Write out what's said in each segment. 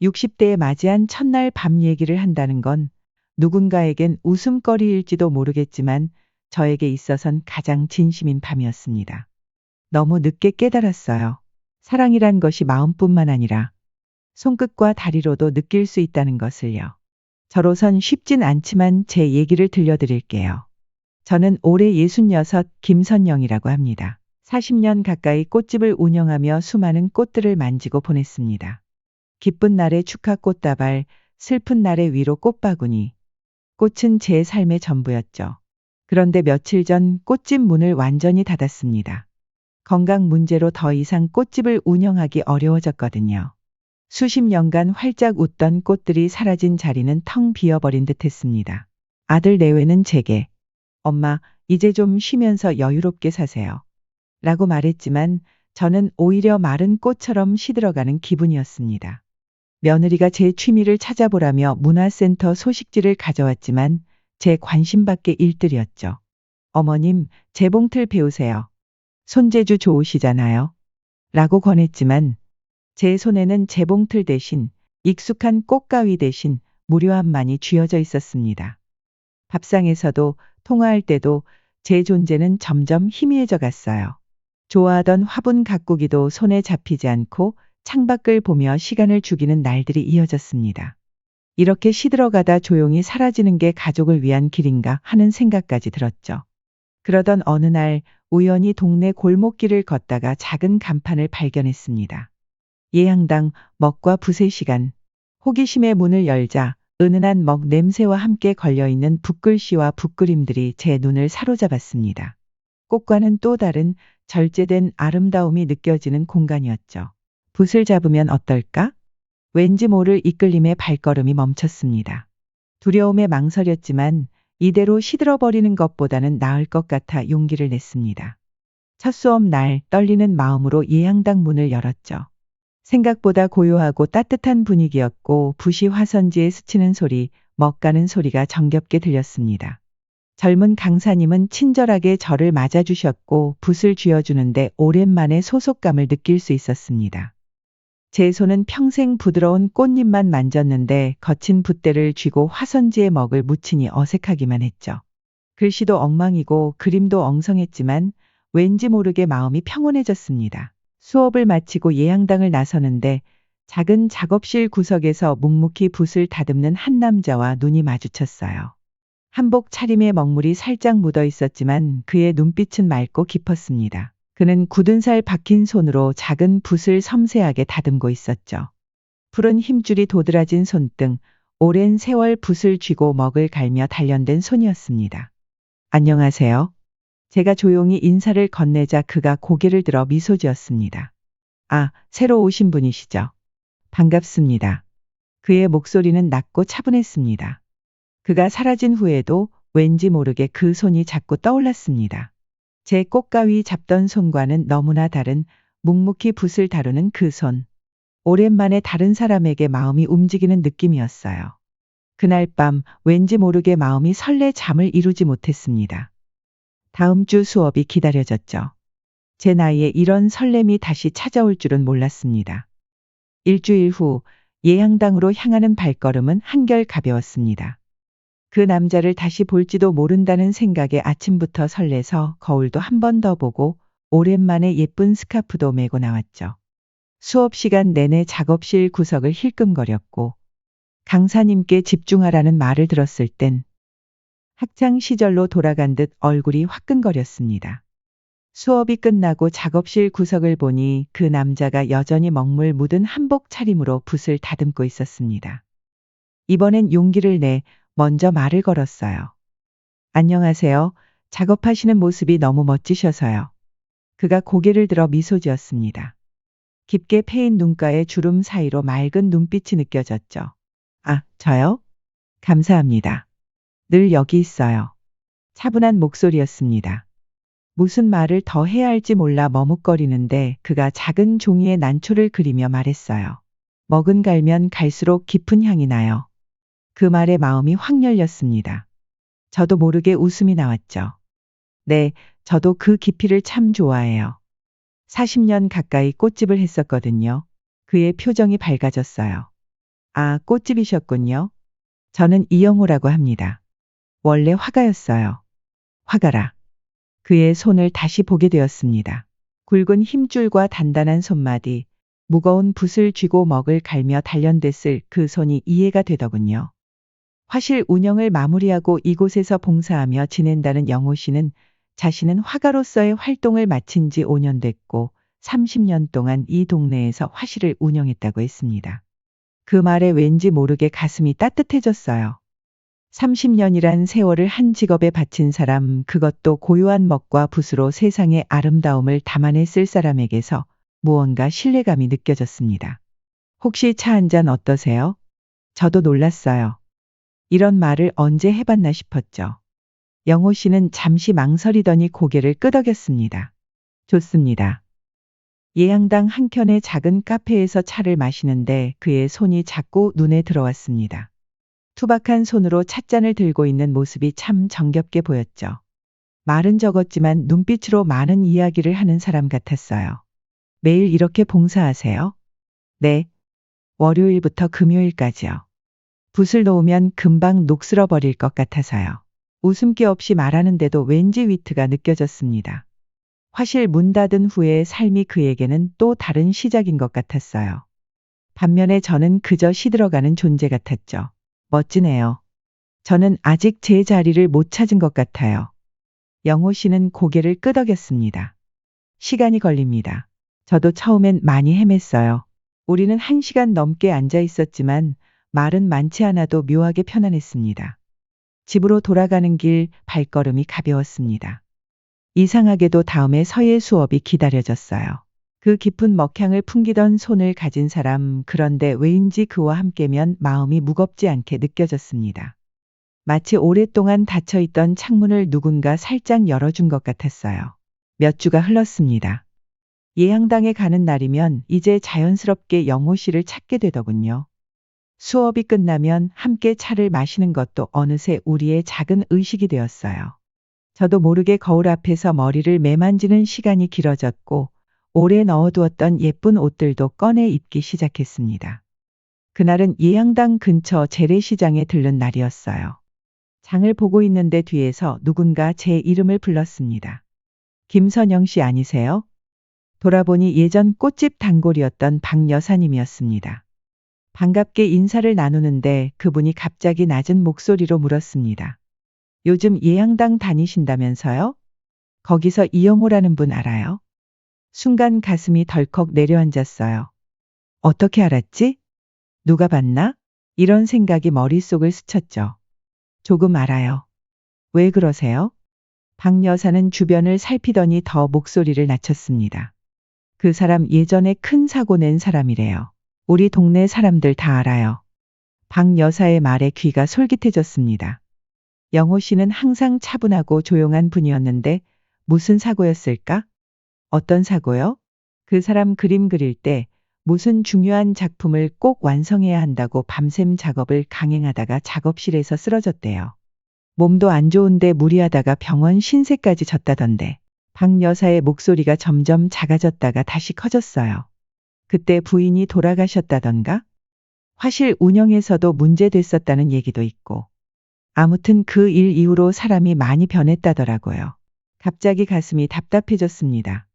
60대에 맞이한 첫날 밤 얘기를 한다는 건 누군가에겐 웃음거리일지도 모르겠지만 저에게 있어선 가장 진심인 밤이었습니다. 너무 늦게 깨달았어요. 사랑이란 것이 마음뿐만 아니라 손끝과 다리로도 느낄 수 있다는 것을요. 저로선 쉽진 않지만 제 얘기를 들려드릴게요. 저는 올해 66 김선영이라고 합니다. 40년 가까이 꽃집을 운영하며 수많은 꽃들을 만지고 보냈습니다. 기쁜 날에 축하 꽃다발, 슬픈 날에 위로 꽃바구니. 꽃은 제 삶의 전부였죠. 그런데 며칠 전 꽃집 문을 완전히 닫았습니다. 건강 문제로 더 이상 꽃집을 운영하기 어려워졌거든요. 수십 년간 활짝 웃던 꽃들이 사라진 자리는 텅 비어버린 듯 했습니다. 아들 내외는 제게 엄마, 이제 좀 쉬면서 여유롭게 사세요. 라고 말했지만 저는 오히려 마른 꽃처럼 시들어가는 기분이었습니다. 며느리가 제 취미를 찾아보라며 문화센터 소식지를 가져왔지만 제 관심밖의 일들이었죠. 어머님, 재봉틀 배우세요. 손재주 좋으시잖아요. 라고 권했지만 제 손에는 재봉틀 대신 익숙한 꽃가위 대신 무료함만이 쥐어져 있었습니다. 밥상에서도 통화할 때도 제 존재는 점점 희미해져 갔어요. 좋아하던 화분 가꾸기도 손에 잡히지 않고 창밖을 보며 시간을 죽이는 날들이 이어졌습니다. 이렇게 시들어가다 조용히 사라지는 게 가족을 위한 길인가 하는 생각까지 들었죠. 그러던 어느 날 우연히 동네 골목길을 걷다가 작은 간판을 발견했습니다. 예향당 먹과 붓의 시간. 호기심의 문을 열자 은은한 먹 냄새와 함께 걸려있는 붓글씨와 붓그림들이 제 눈을 사로잡았습니다. 꽃과는 또 다른 절제된 아름다움이 느껴지는 공간이었죠. 붓을 잡으면 어떨까? 왠지 모를 이끌림에 발걸음이 멈췄습니다. 두려움에 망설였지만 이대로 시들어버리는 것보다는 나을 것 같아 용기를 냈습니다. 첫 수업 날 떨리는 마음으로 예향당 문을 열었죠. 생각보다 고요하고 따뜻한 분위기였고 붓이 화선지에 스치는 소리, 먹가는 소리가 정겹게 들렸습니다. 젊은 강사님은 친절하게 저를 맞아주셨고 붓을 쥐어주는데 오랜만에 소속감을 느낄 수 있었습니다. 제 손은 평생 부드러운 꽃잎만 만졌는데 거친 붓대를 쥐고 화선지에 먹을 묻히니 어색하기만 했죠. 글씨도 엉망이고 그림도 엉성했지만 왠지 모르게 마음이 평온해졌습니다. 수업을 마치고 예향당을 나서는데 작은 작업실 구석에서 묵묵히 붓을 다듬는 한 남자와 눈이 마주쳤어요. 한복 차림에 먹물이 살짝 묻어 있었지만 그의 눈빛은 맑고 깊었습니다. 그는 굳은 살 박힌 손으로 작은 붓을 섬세하게 다듬고 있었죠. 푸른 힘줄이 도드라진 손등, 오랜 세월 붓을 쥐고 먹을 갈며 단련된 손이었습니다. 안녕하세요. 제가 조용히 인사를 건네자 그가 고개를 들어 미소 지었습니다. 아, 새로 오신 분이시죠? 반갑습니다. 그의 목소리는 낮고 차분했습니다. 그가 사라진 후에도 왠지 모르게 그 손이 자꾸 떠올랐습니다. 제 꽃가위 잡던 손과는 너무나 다른 묵묵히 붓을 다루는 그 손. 오랜만에 다른 사람에게 마음이 움직이는 느낌이었어요. 그날 밤 왠지 모르게 마음이 설레 잠을 이루지 못했습니다. 다음 주 수업이 기다려졌죠. 제 나이에 이런 설렘이 다시 찾아올 줄은 몰랐습니다. 일주일 후 예향당으로 향하는 발걸음은 한결 가벼웠습니다. 그 남자를 다시 볼지도 모른다는 생각에 아침부터 설레서 거울도 한 번 더 보고 오랜만에 예쁜 스카프도 메고 나왔죠. 수업 시간 내내 작업실 구석을 힐끔거렸고 강사님께 집중하라는 말을 들었을 땐 학창 시절로 돌아간 듯 얼굴이 화끈거렸습니다. 수업이 끝나고 작업실 구석을 보니 그 남자가 여전히 먹물 묻은 한복 차림으로 붓을 다듬고 있었습니다. 이번엔 용기를 내 먼저 말을 걸었어요. 안녕하세요. 작업하시는 모습이 너무 멋지셔서요. 그가 고개를 들어 미소 지었습니다. 깊게 패인 눈가의 주름 사이로 맑은 눈빛이 느껴졌죠. 아, 저요? 감사합니다. 늘 여기 있어요. 차분한 목소리였습니다. 무슨 말을 더 해야 할지 몰라 머뭇거리는데 그가 작은 종이에 난초를 그리며 말했어요. 먹은 갈면 갈수록 깊은 향이 나요. 그 말에 마음이 확 열렸습니다. 저도 모르게 웃음이 나왔죠. 네, 저도 그 깊이를 참 좋아해요. 40년 가까이 꽃집을 했었거든요. 그의 표정이 밝아졌어요. 아, 꽃집이셨군요. 저는 이영호라고 합니다. 원래 화가였어요. 화가라. 그의 손을 다시 보게 되었습니다. 굵은 힘줄과 단단한 손마디, 무거운 붓을 쥐고 먹을 갈며 단련됐을 그 손이 이해가 되더군요. 화실 운영을 마무리하고 이곳에서 봉사하며 지낸다는 영호 씨는 자신은 화가로서의 활동을 마친 지 5년 됐고 30년 동안 이 동네에서 화실을 운영했다고 했습니다. 그 말에 왠지 모르게 가슴이 따뜻해졌어요. 30년이란 세월을 한 직업에 바친 사람, 그것도 고요한 먹과 붓으로 세상의 아름다움을 담아냈을 사람에게서 무언가 신뢰감이 느껴졌습니다. 혹시 차 한 잔 어떠세요? 저도 놀랐어요. 이런 말을 언제 해봤나 싶었죠. 영호 씨는 잠시 망설이더니 고개를 끄덕였습니다. 좋습니다. 예양당 한켠의 작은 카페에서 차를 마시는데 그의 손이 자꾸 눈에 들어왔습니다. 투박한 손으로 찻잔을 들고 있는 모습이 참 정겹게 보였죠. 말은 적었지만 눈빛으로 많은 이야기를 하는 사람 같았어요. 매일 이렇게 봉사하세요? 네. 월요일부터 금요일까지요. 붓을 놓으면 금방 녹슬어 버릴 것 같아서요. 웃음기 없이 말하는데도 왠지 위트가 느껴졌습니다. 화실 문 닫은 후의 삶이 그에게는 또 다른 시작인 것 같았어요. 반면에 저는 그저 시들어가는 존재 같았죠. 멋지네요. 저는 아직 제 자리를 못 찾은 것 같아요. 영호 씨는 고개를 끄덕였습니다. 시간이 걸립니다. 저도 처음엔 많이 헤맸어요. 우리는 1시간 넘게 앉아 있었지만 말은 많지 않아도 묘하게 편안했습니다. 집으로 돌아가는 길 발걸음이 가벼웠습니다. 이상하게도 다음에 서예 수업이 기다려졌어요. 그 깊은 먹향을 풍기던 손을 가진 사람, 그런데 왜인지 그와 함께면 마음이 무겁지 않게 느껴졌습니다. 마치 오랫동안 닫혀있던 창문을 누군가 살짝 열어준 것 같았어요. 몇 주가 흘렀습니다. 예양당에 가는 날이면 이제 자연스럽게 영호 씨를 찾게 되더군요. 수업이 끝나면 함께 차를 마시는 것도 어느새 우리의 작은 의식이 되었어요. 저도 모르게 거울 앞에서 머리를 매만지는 시간이 길어졌고 오래 넣어두었던 예쁜 옷들도 꺼내 입기 시작했습니다. 그날은 예양당 근처 재래시장에 들른 날이었어요. 장을 보고 있는데 뒤에서 누군가 제 이름을 불렀습니다. 김선영 씨 아니세요? 돌아보니 예전 꽃집 단골이었던 박 여사님이었습니다. 반갑게 인사를 나누는데 그분이 갑자기 낮은 목소리로 물었습니다. 요즘 예양당 다니신다면서요? 거기서 이영호라는 분 알아요? 순간 가슴이 덜컥 내려앉았어요. 어떻게 알았지? 누가 봤나? 이런 생각이 머릿속을 스쳤죠. 조금 알아요. 왜 그러세요? 박 여사는 주변을 살피더니 더 목소리를 낮췄습니다. 그 사람 예전에 큰 사고 낸 사람이래요. 우리 동네 사람들 다 알아요. 박 여사의 말에 귀가 솔깃해졌습니다. 영호 씨는 항상 차분하고 조용한 분이었는데 무슨 사고였을까? 어떤 사고요? 그 사람 그림 그릴 때 무슨 중요한 작품을 꼭 완성해야 한다고 밤샘 작업을 강행하다가 작업실에서 쓰러졌대요. 몸도 안 좋은데 무리하다가 병원 신세까지 졌다던데. 박 여사의 목소리가 점점 작아졌다가 다시 커졌어요. 그때 부인이 돌아가셨다던가? 화실 운영에서도 문제됐었다는 얘기도 있고. 아무튼 그 일 이후로 사람이 많이 변했다더라고요. 갑자기 가슴이 답답해졌습니다.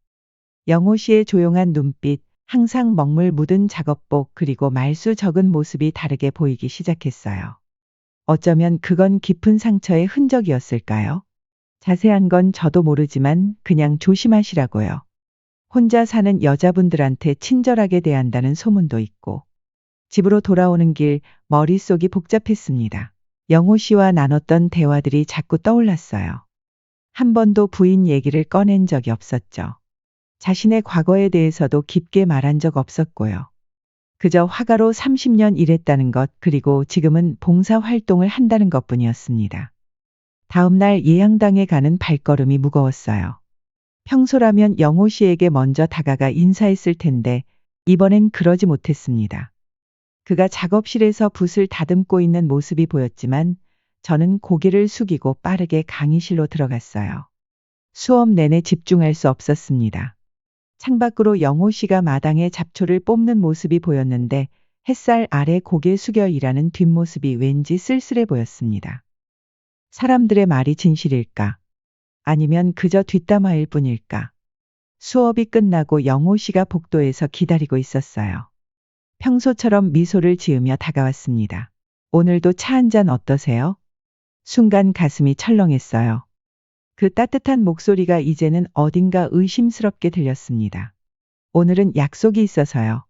영호 씨의 조용한 눈빛, 항상 먹물 묻은 작업복, 그리고 말수 적은 모습이 다르게 보이기 시작했어요. 어쩌면 그건 깊은 상처의 흔적이었을까요? 자세한 건 저도 모르지만 그냥 조심하시라고요. 혼자 사는 여자분들한테 친절하게 대한다는 소문도 있고. 집으로 돌아오는 길 머릿속이 복잡했습니다. 영호 씨와 나눴던 대화들이 자꾸 떠올랐어요. 한 번도 부인 얘기를 꺼낸 적이 없었죠. 자신의 과거에 대해서도 깊게 말한 적 없었고요. 그저 화가로 30년 일했다는 것, 그리고 지금은 봉사활동을 한다는 것뿐이었습니다. 다음 날 예양당에 가는 발걸음이 무거웠어요. 평소라면 영호 씨에게 먼저 다가가 인사했을 텐데 이번엔 그러지 못했습니다. 그가 작업실에서 붓을 다듬고 있는 모습이 보였지만 저는 고개를 숙이고 빠르게 강의실로 들어갔어요. 수업 내내 집중할 수 없었습니다. 창밖으로 영호 씨가 마당에 잡초를 뽑는 모습이 보였는데 햇살 아래 고개 숙여 일하는 뒷모습이 왠지 쓸쓸해 보였습니다. 사람들의 말이 진실일까? 아니면 그저 뒷담화일 뿐일까? 수업이 끝나고 영호 씨가 복도에서 기다리고 있었어요. 평소처럼 미소를 지으며 다가왔습니다. 오늘도 차 한 잔 어떠세요? 순간 가슴이 철렁했어요. 그 따뜻한 목소리가 이제는 어딘가 의심스럽게 들렸습니다. 오늘은 약속이 있어서요.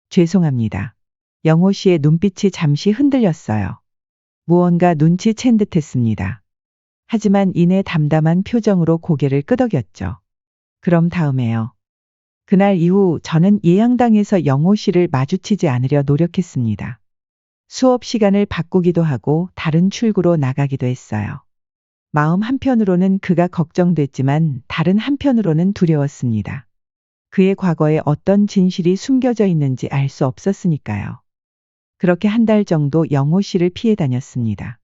죄송합니다. 영호 씨의 눈빛이 잠시 흔들렸어요. 무언가 눈치챈 듯했습니다. 하지만 이내 담담한 표정으로 고개를 끄덕였죠. 그럼 다음에요. 그날 이후 저는 예양당에서 영호 씨를 마주치지 않으려 노력했습니다. 수업 시간을 바꾸기도 하고 다른 출구로 나가기도 했어요. 마음 한편으로는 그가 걱정됐지만 다른 한편으로는 두려웠습니다. 그의 과거에 어떤 진실이 숨겨져 있는지 알 수 없었으니까요. 그렇게 한 달 정도 영호 씨를 피해 다녔습니다.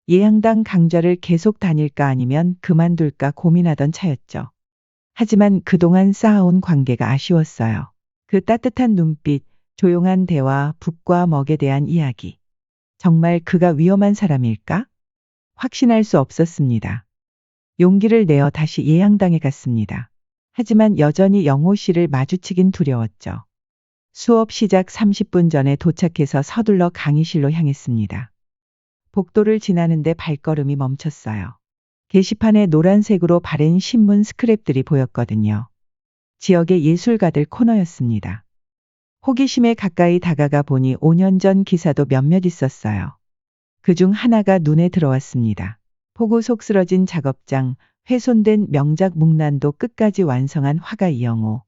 예양당 강좌를 계속 다닐까 아니면 그만둘까 고민하던 차였죠. 하지만 그동안 쌓아온 관계가 아쉬웠어요. 그 따뜻한 눈빛, 조용한 대화, 북과 먹에 대한 이야기. 정말 그가 위험한 사람일까? 확신할 수 없었습니다. 용기를 내어 다시 예양당에 갔습니다. 하지만 여전히 영호 씨를 마주치긴 두려웠죠. 수업 시작 30분 전에 도착해서 서둘러 강의실로 향했습니다. 복도를 지나는데 발걸음이 멈췄어요. 게시판에 노란색으로 바랜 신문 스크랩들이 보였거든요. 지역의 예술가들 코너였습니다. 호기심에 가까이 다가가 보니 5년 전 기사도 몇몇 있었어요. 그중 하나가 눈에 들어왔습니다. 폭우 속 쓰러진 작업장, 훼손된 명작 묵난도 끝까지 완성한 화가 이영호.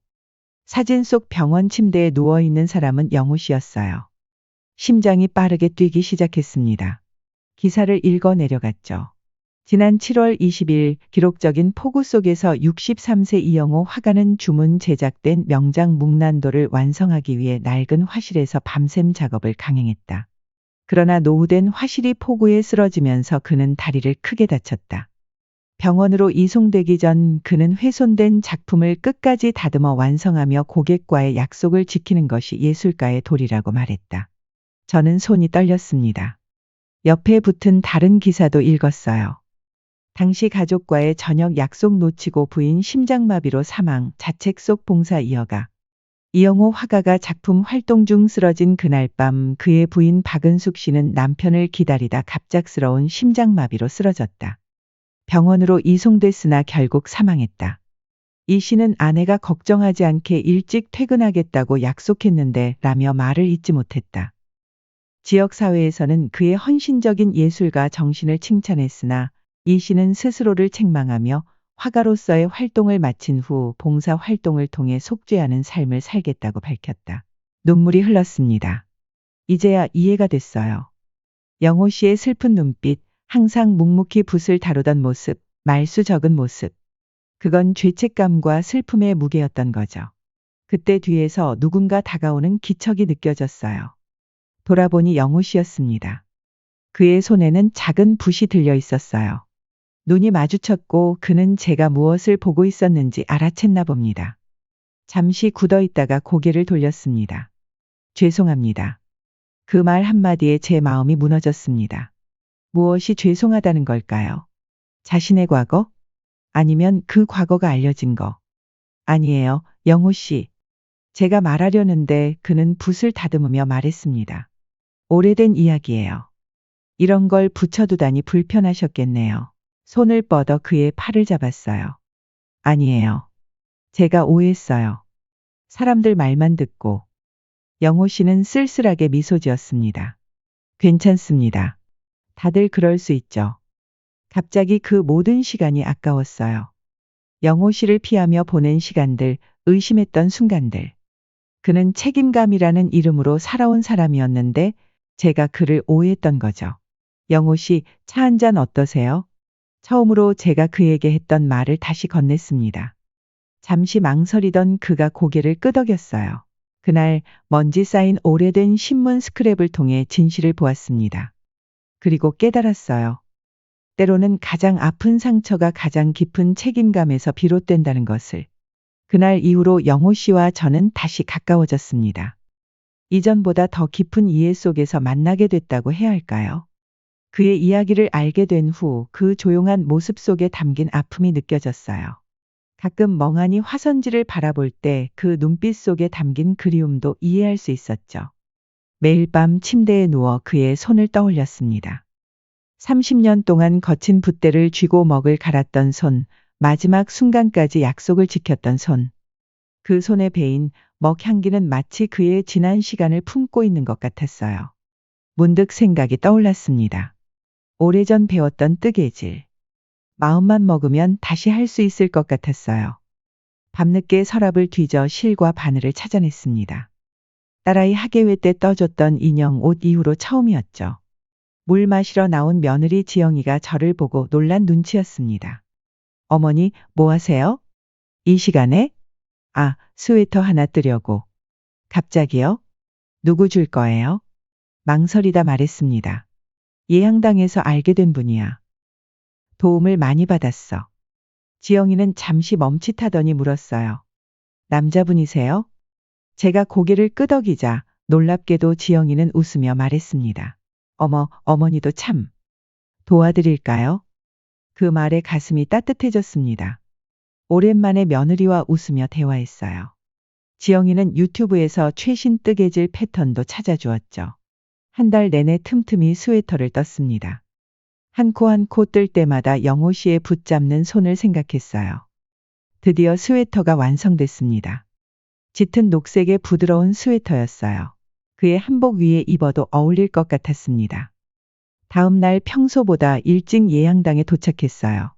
사진 속 병원 침대에 누워있는 사람은 영호 씨였어요. 심장이 빠르게 뛰기 시작했습니다. 기사를 읽어 내려갔죠. 지난 7월 20일 기록적인 폭우 속에서 63세 이영호 화가는 주문 제작된 명작 묵난도를 완성하기 위해 낡은 화실에서 밤샘 작업을 강행했다. 그러나 노후된 화실이 폭우에 쓰러지면서 그는 다리를 크게 다쳤다. 병원으로 이송되기 전 그는 훼손된 작품을 끝까지 다듬어 완성하며 고객과의 약속을 지키는 것이 예술가의 도리라고 말했다. 저는 손이 떨렸습니다. 옆에 붙은 다른 기사도 읽었어요. 당시 가족과의 저녁 약속 놓치고 부인 심장마비로 사망, 자책 속 봉사 이어가. 이영호 화가가 작품 활동 중 쓰러진 그날 밤 그의 부인 박은숙 씨는 남편을 기다리다 갑작스러운 심장마비로 쓰러졌다. 병원으로 이송됐으나 결국 사망했다. 이 씨는 아내가 걱정하지 않게 일찍 퇴근하겠다고 약속했는데 라며 말을 잇지 못했다. 지역사회에서는 그의 헌신적인 예술가 정신을 칭찬했으나 이 씨는 스스로를 책망하며 화가로서의 활동을 마친 후 봉사 활동을 통해 속죄하는 삶을 살겠다고 밝혔다. 눈물이 흘렀습니다. 이제야 이해가 됐어요. 영호 씨의 슬픈 눈빛, 항상 묵묵히 붓을 다루던 모습, 말수 적은 모습. 그건 죄책감과 슬픔의 무게였던 거죠. 그때 뒤에서 누군가 다가오는 기척이 느껴졌어요. 돌아보니 영호 씨였습니다. 그의 손에는 작은 붓이 들려 있었어요. 눈이 마주쳤고 그는 제가 무엇을 보고 있었는지 알아챘나 봅니다. 잠시 굳어있다가 고개를 돌렸습니다. 죄송합니다. 그 말 한마디에 제 마음이 무너졌습니다. 무엇이 죄송하다는 걸까요? 자신의 과거? 아니면 그 과거가 알려진 거? 아니에요, 영호 씨. 제가 말하려는데 그는 붓을 다듬으며 말했습니다. 오래된 이야기예요. 이런 걸 붙여두다니 불편하셨겠네요. 손을 뻗어 그의 팔을 잡았어요. 아니에요. 제가 오해했어요. 사람들 말만 듣고. 영호 씨는 쓸쓸하게 미소 지었습니다. 괜찮습니다. 다들 그럴 수 있죠. 갑자기 그 모든 시간이 아까웠어요. 영호 씨를 피하며 보낸 시간들, 의심했던 순간들. 그는 책임감이라는 이름으로 살아온 사람이었는데 제가 그를 오해했던 거죠. 영호 씨, 차 한 잔 어떠세요? 처음으로 제가 그에게 했던 말을 다시 건넸습니다. 잠시 망설이던 그가 고개를 끄덕였어요. 그날 먼지 쌓인 오래된 신문 스크랩을 통해 진실을 보았습니다. 그리고 깨달았어요. 때로는 가장 아픈 상처가 가장 깊은 책임감에서 비롯된다는 것을. 그날 이후로 영호 씨와 저는 다시 가까워졌습니다. 이전보다 더 깊은 이해 속에서 만나게 됐다고 해야 할까요? 그의 이야기를 알게 된 후 그 조용한 모습 속에 담긴 아픔이 느껴졌어요. 가끔 멍하니 화선지를 바라볼 때 그 눈빛 속에 담긴 그리움도 이해할 수 있었죠. 매일 밤 침대에 누워 그의 손을 떠올렸습니다. 30년 동안 거친 붓대를 쥐고 먹을 갈았던 손, 마지막 순간까지 약속을 지켰던 손. 그 손에 베인 먹 향기는 마치 그의 지난 시간을 품고 있는 것 같았어요. 문득 생각이 떠올랐습니다. 오래전 배웠던 뜨개질. 마음만 먹으면 다시 할 수 있을 것 같았어요. 밤늦게 서랍을 뒤져 실과 바늘을 찾아냈습니다. 딸아이 학예회 때 떠줬던 인형 옷 이후로 처음이었죠. 물 마시러 나온 며느리 지영이가 저를 보고 놀란 눈치였습니다. 어머니, 뭐 하세요? 이 시간에? 아, 스웨터 하나 뜨려고. 갑자기요? 누구 줄 거예요? 망설이다 말했습니다. 예향당에서 알게 된 분이야. 도움을 많이 받았어. 지영이는 잠시 멈칫하더니 물었어요. 남자분이세요? 제가 고개를 끄덕이자 놀랍게도 지영이는 웃으며 말했습니다. 어머, 어머니도 참. 도와드릴까요? 그 말에 가슴이 따뜻해졌습니다. 오랜만에 며느리와 웃으며 대화했어요. 지영이는 유튜브에서 최신 뜨개질 패턴도 찾아주었죠. 한 달 내내 틈틈이 스웨터를 떴습니다. 한 코 한 코 뜰 때마다 영호 씨의 붙잡는 손을 생각했어요. 드디어 스웨터가 완성됐습니다. 짙은 녹색의 부드러운 스웨터였어요. 그의 한복 위에 입어도 어울릴 것 같았습니다. 다음 날 평소보다 일찍 예양당에 도착했어요.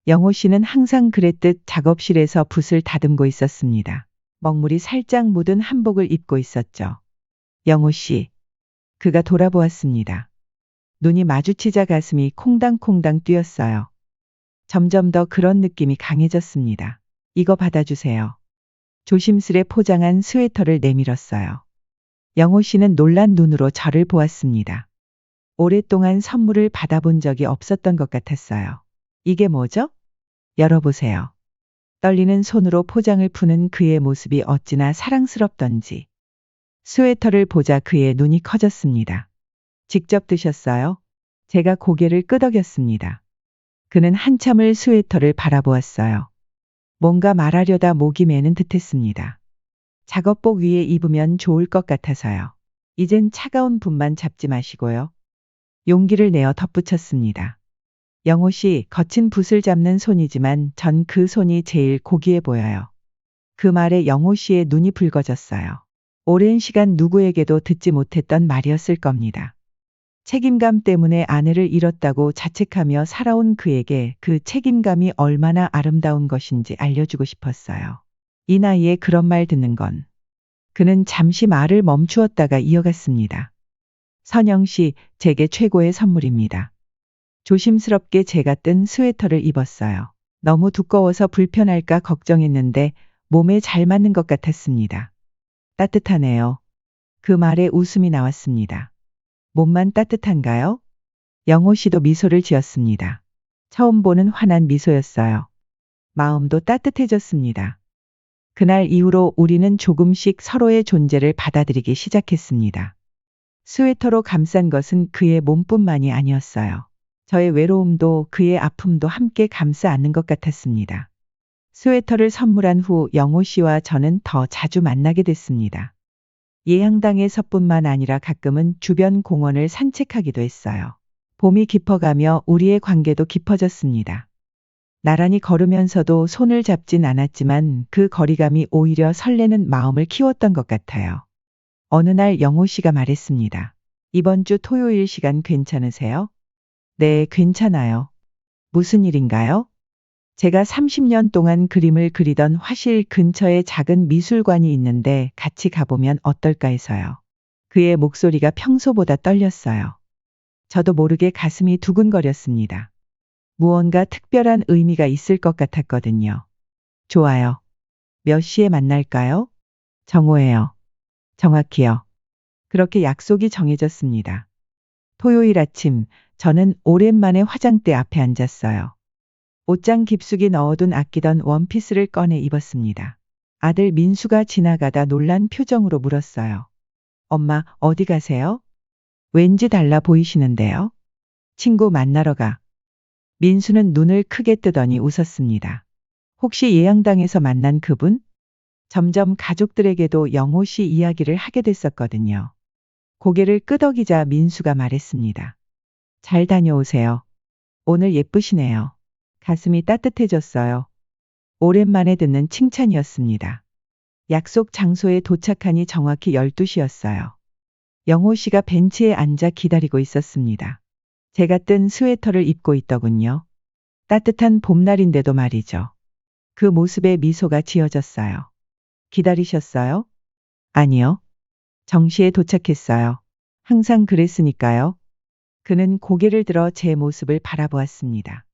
영호 씨는 항상 그랬듯 작업실에서 붓을 다듬고 있었습니다. 먹물이 살짝 묻은 한복을 입고 있었죠. 영호 씨. 그가 돌아보았습니다. 눈이 마주치자 가슴이 콩당콩당 뛰었어요. 점점 더 그런 느낌이 강해졌습니다. 이거 받아주세요. 조심스레 포장한 스웨터를 내밀었어요. 영호 씨는 놀란 눈으로 저를 보았습니다. 오랫동안 선물을 받아본 적이 없었던 것 같았어요. 이게 뭐죠? 열어보세요. 떨리는 손으로 포장을 푸는 그의 모습이 어찌나 사랑스럽던지. 스웨터를 보자 그의 눈이 커졌습니다. 직접 드셨어요? 제가 고개를 끄덕였습니다. 그는 한참을 스웨터를 바라보았어요. 뭔가 말하려다 목이 메는 듯했습니다. 작업복 위에 입으면 좋을 것 같아서요. 이젠 차가운 붓만 잡지 마시고요. 용기를 내어 덧붙였습니다. 영호 씨, 거친 붓을 잡는 손이지만 전 그 손이 제일 고귀해 보여요. 그 말에 영호 씨의 눈이 붉어졌어요. 오랜 시간 누구에게도 듣지 못했던 말이었을 겁니다. 책임감 때문에 아내를 잃었다고 자책하며 살아온 그에게 그 책임감이 얼마나 아름다운 것인지 알려주고 싶었어요. 이 나이에 그런 말 듣는 건. 그는 잠시 말을 멈추었다가 이어갔습니다. 선영 씨, 제게 최고의 선물입니다. 조심스럽게 제가 뜬 스웨터를 입었어요. 너무 두꺼워서 불편할까 걱정했는데 몸에 잘 맞는 것 같았습니다. 따뜻하네요. 그 말에 웃음이 나왔습니다. 몸만 따뜻한가요? 영호 씨도 미소를 지었습니다. 처음 보는 환한 미소였어요. 마음도 따뜻해졌습니다. 그날 이후로 우리는 조금씩 서로의 존재를 받아들이기 시작했습니다. 스웨터로 감싼 것은 그의 몸뿐만이 아니었어요. 저의 외로움도 그의 아픔도 함께 감싸 안는 것 같았습니다. 스웨터를 선물한 후 영호 씨와 저는 더 자주 만나게 됐습니다. 예향당에서뿐만 아니라 가끔은 주변 공원을 산책하기도 했어요. 봄이 깊어가며 우리의 관계도 깊어졌습니다. 나란히 걸으면서도 손을 잡진 않았지만 그 거리감이 오히려 설레는 마음을 키웠던 것 같아요. 어느 날 영호 씨가 말했습니다. 이번 주 토요일 시간 괜찮으세요? 네, 괜찮아요. 무슨 일인가요? 제가 30년 동안 그림을 그리던 화실 근처에 작은 미술관이 있는데 같이 가보면 어떨까 해서요. 그의 목소리가 평소보다 떨렸어요. 저도 모르게 가슴이 두근거렸습니다. 무언가 특별한 의미가 있을 것 같았거든요. 좋아요. 몇 시에 만날까요? 정오예요. 정확히요. 그렇게 약속이 정해졌습니다. 토요일 아침, 저는 오랜만에 화장대 앞에 앉았어요. 옷장 깊숙이 넣어둔 아끼던 원피스를 꺼내 입었습니다. 아들 민수가 지나가다 놀란 표정으로 물었어요. 엄마, 어디 가세요? 왠지 달라 보이시는데요? 친구 만나러 가. 민수는 눈을 크게 뜨더니 웃었습니다. 혹시 예양당에서 만난 그분? 점점 가족들에게도 영호 씨 이야기를 하게 됐었거든요. 고개를 끄덕이자 민수가 말했습니다. 잘 다녀오세요. 오늘 예쁘시네요. 가슴이 따뜻해졌어요. 오랜만에 듣는 칭찬이었습니다. 약속 장소에 도착하니 정확히 12시였어요. 영호 씨가 벤치에 앉아 기다리고 있었습니다. 제가 뜬 스웨터를 입고 있더군요. 따뜻한 봄날인데도 말이죠. 그 모습에 미소가 지어졌어요. 기다리셨어요? 아니요. 정시에 도착했어요. 항상 그랬으니까요. 그는 고개를 들어 제 모습을 바라보았습니다.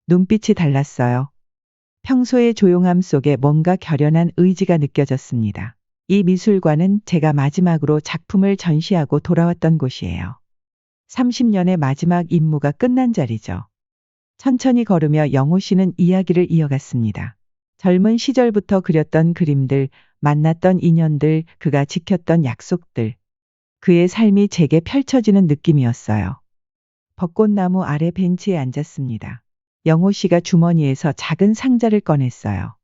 눈빛이 달랐어요. 평소의 조용함 속에 뭔가 결연한 의지가 느껴졌습니다. 이 미술관은 제가 마지막으로 작품을 전시하고 돌아왔던 곳이에요. 30년의 마지막 임무가 끝난 자리죠. 천천히 걸으며 영호 씨는 이야기를 이어갔습니다. 젊은 시절부터 그렸던 그림들, 만났던 인연들, 그가 지켰던 약속들. 그의 삶이 제게 펼쳐지는 느낌이었어요. 벚꽃나무 아래 벤치에 앉았습니다. 영호 씨가 주머니에서 작은 상자를 꺼냈어요.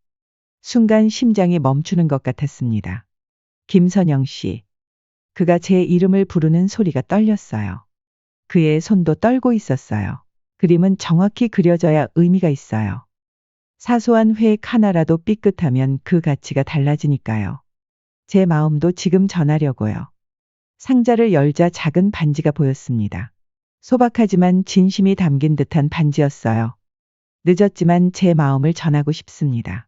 순간 심장이 멈추는 것 같았습니다. 김선영 씨. 그가 제 이름을 부르는 소리가 떨렸어요. 그의 손도 떨고 있었어요. 그림은 정확히 그려져야 의미가 있어요. 사소한 회획 하나라도 삐끗하면 그 가치가 달라지니까요. 제 마음도 지금 전하려고요. 상자를 열자 작은 반지가 보였습니다. 소박하지만 진심이 담긴 듯한 반지였어요. 늦었지만 제 마음을 전하고 싶습니다.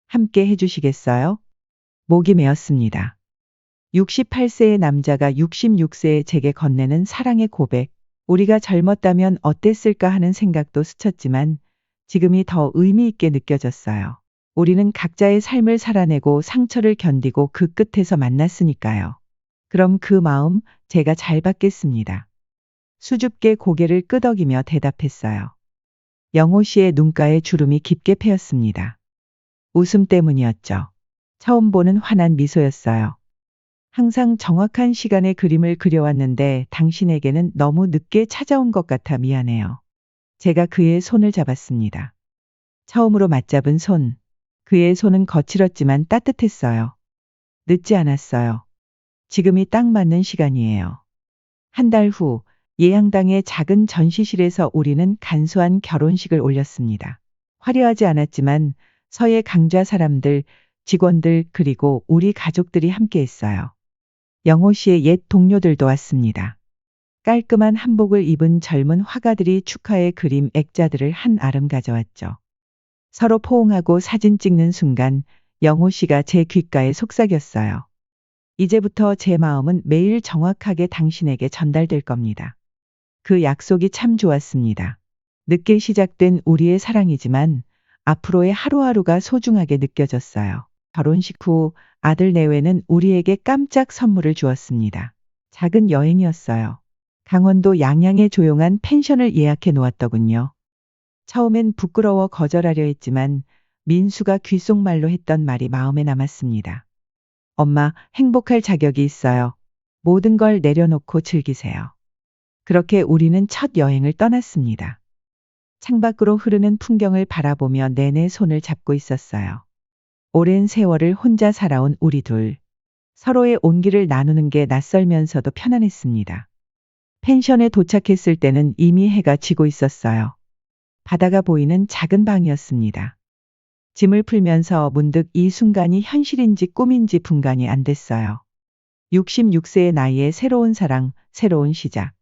함께 해주시겠어요? 목이 메었습니다. 68세의 남자가 66세의 제게 건네는 사랑의 고백. 우리가 젊었다면 어땠을까 하는 생각도 스쳤지만 지금이 더 의미 있게 느껴졌어요. 우리는 각자의 삶을 살아내고 상처를 견디고 그 끝에서 만났으니까요. 그럼 그 마음 제가 잘 받겠습니다. 수줍게 고개를 끄덕이며 대답했어요. 영호 씨의 눈가에 주름이 깊게 패였습니다. 웃음 때문이었죠. 처음 보는 환한 미소였어요. 항상 정확한 시간에 그림을 그려왔는데 당신에게는 너무 늦게 찾아온 것 같아 미안해요. 제가 그의 손을 잡았습니다. 처음으로 맞잡은 손. 그의 손은 거칠었지만 따뜻했어요. 늦지 않았어요. 지금이 딱 맞는 시간이에요. 한 달 후 예양당의 작은 전시실에서 우리는 간소한 결혼식을 올렸습니다. 화려하지 않았지만 서예 강좌 사람들, 직원들 그리고 우리 가족들이 함께했어요. 영호 씨의 옛 동료들도 왔습니다. 깔끔한 한복을 입은 젊은 화가들이 축하의 그림 액자들을 한 아름 가져왔죠. 서로 포옹하고 사진 찍는 순간 영호 씨가 제 귓가에 속삭였어요. 이제부터 제 마음은 매일 정확하게 당신에게 전달될 겁니다. 그 약속이 참 좋았습니다. 늦게 시작된 우리의 사랑이지만 앞으로의 하루하루가 소중하게 느껴졌어요. 결혼식 후 아들 내외는 우리에게 깜짝 선물을 주었습니다. 작은 여행이었어요. 강원도 양양의 조용한 펜션을 예약해 놓았더군요. 처음엔 부끄러워 거절하려 했지만 민수가 귓속말로 했던 말이 마음에 남았습니다. 엄마, 행복할 자격이 있어요. 모든 걸 내려놓고 즐기세요. 그렇게 우리는 첫 여행을 떠났습니다. 창밖으로 흐르는 풍경을 바라보며 내내 손을 잡고 있었어요. 오랜 세월을 혼자 살아온 우리 둘. 서로의 온기를 나누는 게 낯설면서도 편안했습니다. 펜션에 도착했을 때는 이미 해가 지고 있었어요. 바다가 보이는 작은 방이었습니다. 짐을 풀면서 문득 이 순간이 현실인지 꿈인지 분간이 안 됐어요. 66세의 나이에 새로운 사랑, 새로운 시작.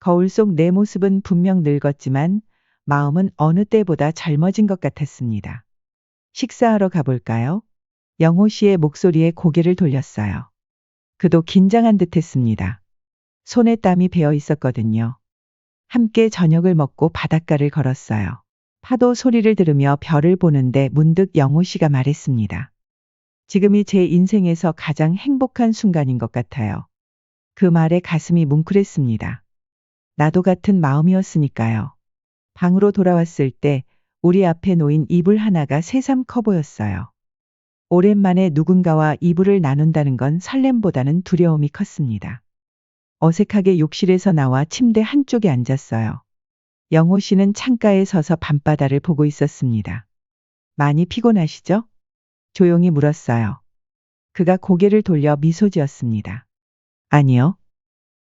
거울 속 내 모습은 분명 늙었지만 마음은 어느 때보다 젊어진 것 같았습니다. 식사하러 가볼까요? 영호 씨의 목소리에 고개를 돌렸어요. 그도 긴장한 듯 했습니다. 손에 땀이 배어 있었거든요. 함께 저녁을 먹고 바닷가를 걸었어요. 파도 소리를 들으며 별을 보는데 문득 영호 씨가 말했습니다. 지금이 제 인생에서 가장 행복한 순간인 것 같아요. 그 말에 가슴이 뭉클했습니다. 나도 같은 마음이었으니까요. 방으로 돌아왔을 때 우리 앞에 놓인 이불 하나가 새삼 커 보였어요. 오랜만에 누군가와 이불을 나눈다는 건 설렘보다는 두려움이 컸습니다. 어색하게 욕실에서 나와 침대 한쪽에 앉았어요. 영호 씨는 창가에 서서 밤바다를 보고 있었습니다. 많이 피곤하시죠? 조용히 물었어요. 그가 고개를 돌려 미소 지었습니다. 아니요.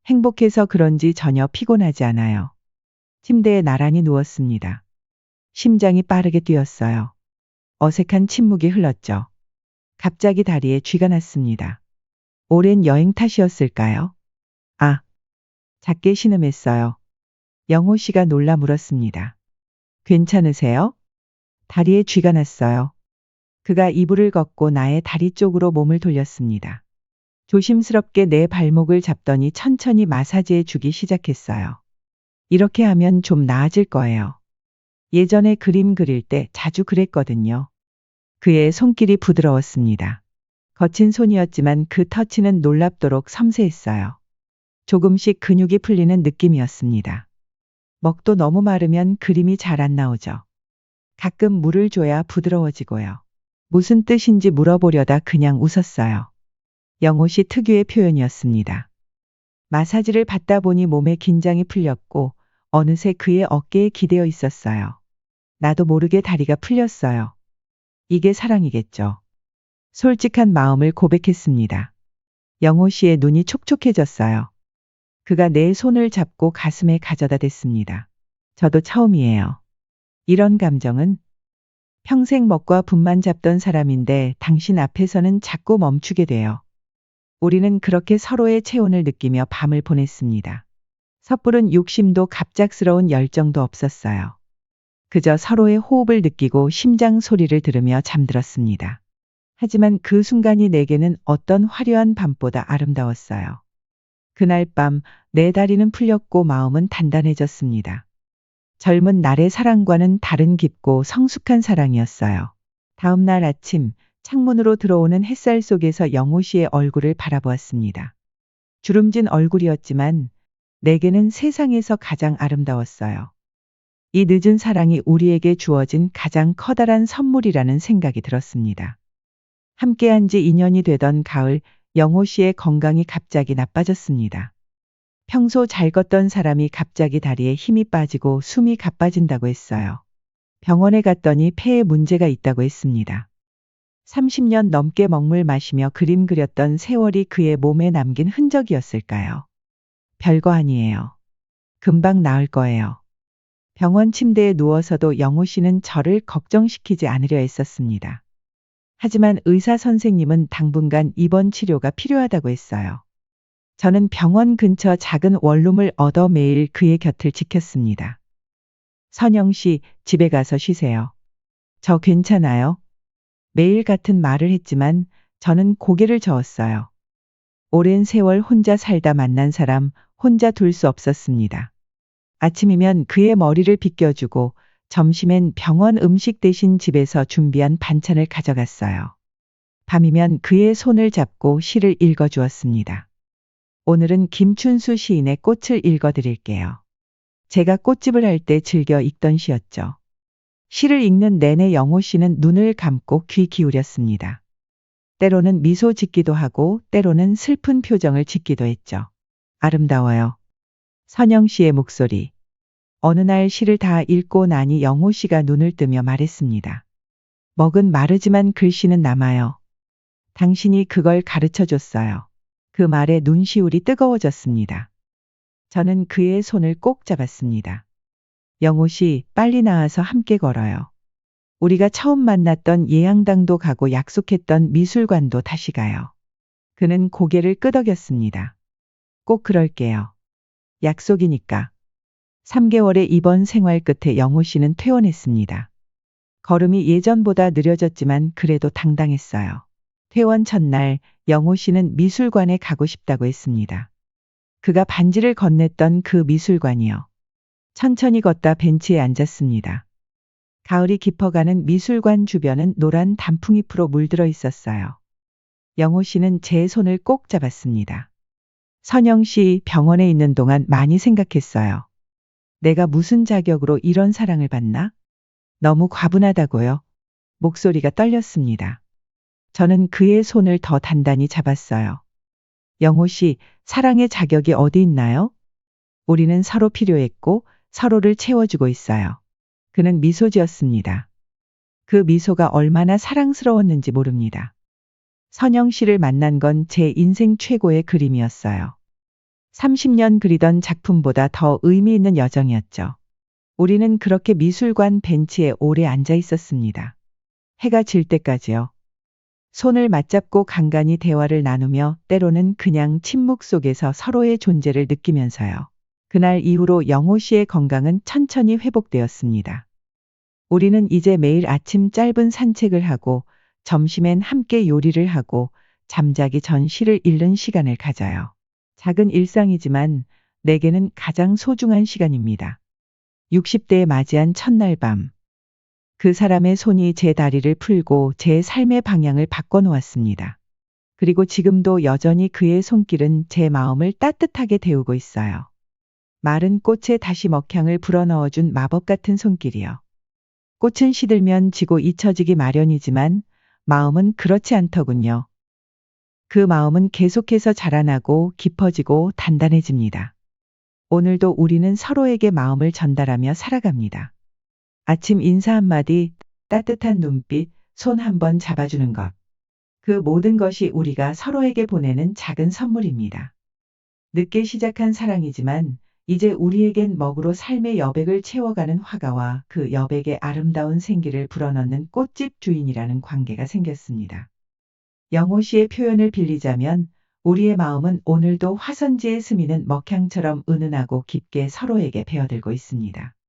행복해서 그런지 전혀 피곤하지 않아요. 침대에 나란히 누웠습니다. 심장이 빠르게 뛰었어요. 어색한 침묵이 흘렀죠. 갑자기 다리에 쥐가 났습니다. 오랜 여행 탓이었을까요? 아, 작게 신음했어요. 영호 씨가 놀라 물었습니다. 괜찮으세요? 다리에 쥐가 났어요. 그가 이불을 걷고 나의 다리 쪽으로 몸을 돌렸습니다. 조심스럽게 내 발목을 잡더니 천천히 마사지해 주기 시작했어요. 이렇게 하면 좀 나아질 거예요. 예전에 그림 그릴 때 자주 그랬거든요. 그의 손길이 부드러웠습니다. 거친 손이었지만 그 터치는 놀랍도록 섬세했어요. 조금씩 근육이 풀리는 느낌이었습니다. 먹도 너무 마르면 그림이 잘 안 나오죠. 가끔 물을 줘야 부드러워지고요. 무슨 뜻인지 물어보려다 그냥 웃었어요. 영호 씨 특유의 표현이었습니다. 마사지를 받다 보니 몸에 긴장이 풀렸고 어느새 그의 어깨에 기대어 있었어요. 나도 모르게 다리가 풀렸어요. 이게 사랑이겠죠. 솔직한 마음을 고백했습니다. 영호 씨의 눈이 촉촉해졌어요. 그가 내 손을 잡고 가슴에 가져다 댔습니다. 저도 처음이에요. 이런 감정은 평생 먹과 분만 잡던 사람인데 당신 앞에서는 자꾸 멈추게 돼요. 우리는 그렇게 서로의 체온을 느끼며 밤을 보냈습니다. 섣부른 욕심도 갑작스러운 열정도 없었어요. 그저 서로의 호흡을 느끼고 심장 소리를 들으며 잠들었습니다. 하지만 그 순간이 내게는 어떤 화려한 밤보다 아름다웠어요. 그날 밤 내 다리는 풀렸고 마음은 단단해졌습니다. 젊은 날의 사랑과는 다른 깊고 성숙한 사랑이었어요. 다음 날 아침 창문으로 들어오는 햇살 속에서 영호 씨의 얼굴을 바라보았습니다. 주름진 얼굴이었지만 내게는 세상에서 가장 아름다웠어요. 이 늦은 사랑이 우리에게 주어진 가장 커다란 선물이라는 생각이 들었습니다. 함께한 지 2년이 되던 가을, 영호 씨의 건강이 갑자기 나빠졌습니다. 평소 잘 걷던 사람이 갑자기 다리에 힘이 빠지고 숨이 가빠진다고 했어요. 병원에 갔더니 폐에 문제가 있다고 했습니다. 30년 넘게 먹물 마시며 그림 그렸던 세월이 그의 몸에 남긴 흔적이었을까요? 별거 아니에요. 금방 나을 거예요. 병원 침대에 누워서도 영호 씨는 저를 걱정시키지 않으려 했었습니다. 하지만 의사 선생님은 당분간 입원 치료가 필요하다고 했어요. 저는 병원 근처 작은 원룸을 얻어 매일 그의 곁을 지켰습니다. 선영 씨, 집에 가서 쉬세요. 저 괜찮아요. 매일 같은 말을 했지만 저는 고개를 저었어요. 오랜 세월 혼자 살다 만난 사람, 혼자 둘 수 없었습니다. 아침이면 그의 머리를 빗겨주고 점심엔 병원 음식 대신 집에서 준비한 반찬을 가져갔어요. 밤이면 그의 손을 잡고 시를 읽어주었습니다. 오늘은 김춘수 시인의 꽃을 읽어드릴게요. 제가 꽃집을 할 때 즐겨 읽던 시였죠. 시를 읽는 내내 영호 씨는 눈을 감고 귀 기울였습니다. 때로는 미소 짓기도 하고 때로는 슬픈 표정을 짓기도 했죠. 아름다워요. 선영 씨의 목소리. 어느 날 시를 다 읽고 나니 영호 씨가 눈을 뜨며 말했습니다. 먹은 마르지만 글씨는 남아요. 당신이 그걸 가르쳐 줬어요. 그 말에 눈시울이 뜨거워졌습니다. 저는 그의 손을 꼭 잡았습니다. 영호 씨, 빨리 나와서 함께 걸어요. 우리가 처음 만났던 예양당도 가고 약속했던 미술관도 다시 가요. 그는 고개를 끄덕였습니다. 꼭 그럴게요. 약속이니까. 3개월의 입원 생활 끝에 영호 씨는 퇴원했습니다. 걸음이 예전보다 느려졌지만 그래도 당당했어요. 퇴원 첫날 영호 씨는 미술관에 가고 싶다고 했습니다. 그가 반지를 건넸던 그 미술관이요. 천천히 걷다 벤치에 앉았습니다. 가을이 깊어가는 미술관 주변은 노란 단풍잎으로 물들어 있었어요. 영호 씨는 제 손을 꼭 잡았습니다. 선영 씨, 병원에 있는 동안 많이 생각했어요. 내가 무슨 자격으로 이런 사랑을 받나? 너무 과분하다고요. 목소리가 떨렸습니다. 저는 그의 손을 더 단단히 잡았어요. 영호 씨, 사랑의 자격이 어디 있나요? 우리는 서로 필요했고 서로를 채워주고 있어요. 그는 미소 지었습니다. 그 미소가 얼마나 사랑스러웠는지 모릅니다. 선영 씨를 만난 건 제 인생 최고의 그림이었어요. 30년 그리던 작품보다 더 의미 있는 여정이었죠. 우리는 그렇게 미술관 벤치에 오래 앉아 있었습니다. 해가 질 때까지요. 손을 맞잡고 간간히 대화를 나누며 때로는 그냥 침묵 속에서 서로의 존재를 느끼면서요. 그날 이후로 영호 씨의 건강은 천천히 회복되었습니다. 우리는 이제 매일 아침 짧은 산책을 하고 점심엔 함께 요리를 하고 잠자기 전 시를 읽는 시간을 가져요. 작은 일상이지만 내게는 가장 소중한 시간입니다. 60대에 맞이한 첫날 밤. 그 사람의 손이 제 다리를 풀고 제 삶의 방향을 바꿔놓았습니다. 그리고 지금도 여전히 그의 손길은 제 마음을 따뜻하게 데우고 있어요. 마른 꽃에 다시 먹향을 불어넣어준 마법 같은 손길이요. 꽃은 시들면 지고 잊혀지기 마련이지만 마음은 그렇지 않더군요. 그 마음은 계속해서 자라나고 깊어지고 단단해집니다. 오늘도 우리는 서로에게 마음을 전달하며 살아갑니다. 아침 인사 한마디, 따뜻한 눈빛, 손 한번 잡아주는 것. 그 모든 것이 우리가 서로에게 보내는 작은 선물입니다. 늦게 시작한 사랑이지만 이제 우리에겐 먹으로 삶의 여백을 채워가는 화가와 그 여백에 아름다운 생기를 불어넣는 꽃집 주인이라는 관계가 생겼습니다. 영호 씨의 표현을 빌리자면 우리의 마음은 오늘도 화선지에 스미는 먹향처럼 은은하고 깊게 서로에게 배어들고 있습니다.